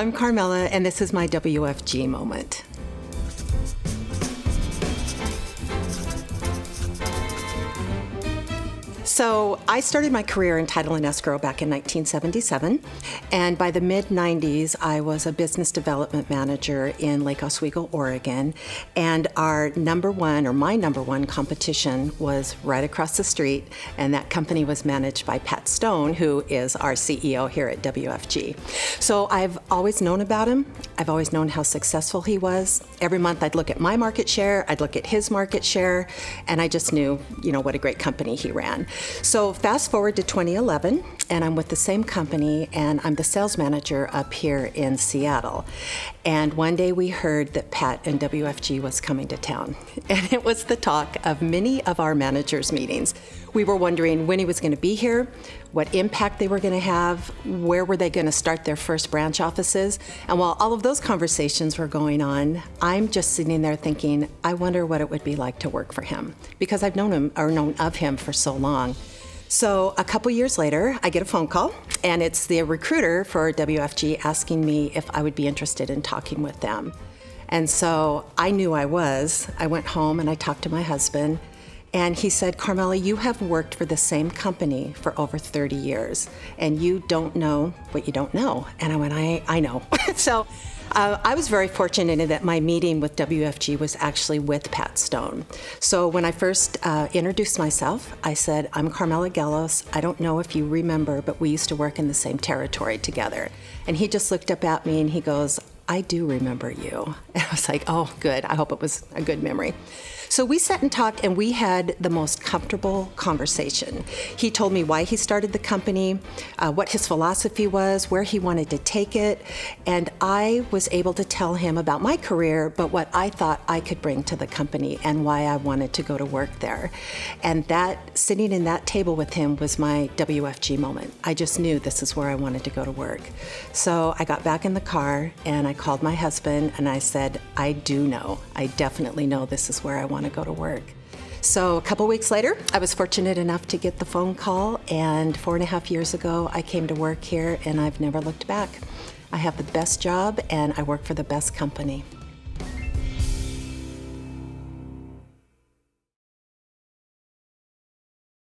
I'm Carmela, and this is my WFG moment. So I started my career in title and escrow back in 1977, and by the mid-90s, I was a business development manager in Lake Oswego, Oregon, and my number one competition was right across the street, and that company was managed by Pat Stone, who is our CEO here at WFG. So I've always known about him. I've always known how successful he was. Every month I'd look at my market share, I'd look at his market share, and I just knew, what a great company he ran. So fast forward to 2011, and I'm with the same company, and I'm the sales manager up here in Seattle. And one day we heard that Pat and WFG was coming to town, and it was the talk of many of our managers' meetings. We were wondering when he was going to be here, what impact they were going to have, where were they going to start their first branch offices. And while all of those conversations were going on, I'm just sitting there thinking, I wonder what it would be like to work for him, because I've known of him for so long. So a couple years later, I get a phone call, and it's the recruiter for WFG asking me if I would be interested in talking with them. And so I knew I was. I went home and I talked to my husband, and he said, Carmela, you have worked for the same company for over 30 years, and you don't know what you don't know. And I went, I know. So I was very fortunate in that my meeting with WFG was actually with Pat Stone. So when I first introduced myself, I said, I'm Carmela Gellos. I don't know if you remember, but we used to work in the same territory together. And he just looked up at me and he goes, I do remember you. And I was like, oh, good. I hope it was a good memory. So we sat and talked, and we had the most comfortable conversation. He told me why he started the company, what his philosophy was, where he wanted to take it, and I was able to tell him about my career, but what I thought I could bring to the company and why I wanted to go to work there. And that, sitting in that table with him was my WFG moment. I just knew this is where I wanted to go to work. So I got back in the car, and I called my husband, and I said, I definitely know this is where I want to go to work. So a couple weeks later, I was fortunate enough to get the phone call, and 4.5 years ago, I came to work here, and I've never looked back. I have the best job, and I work for the best company.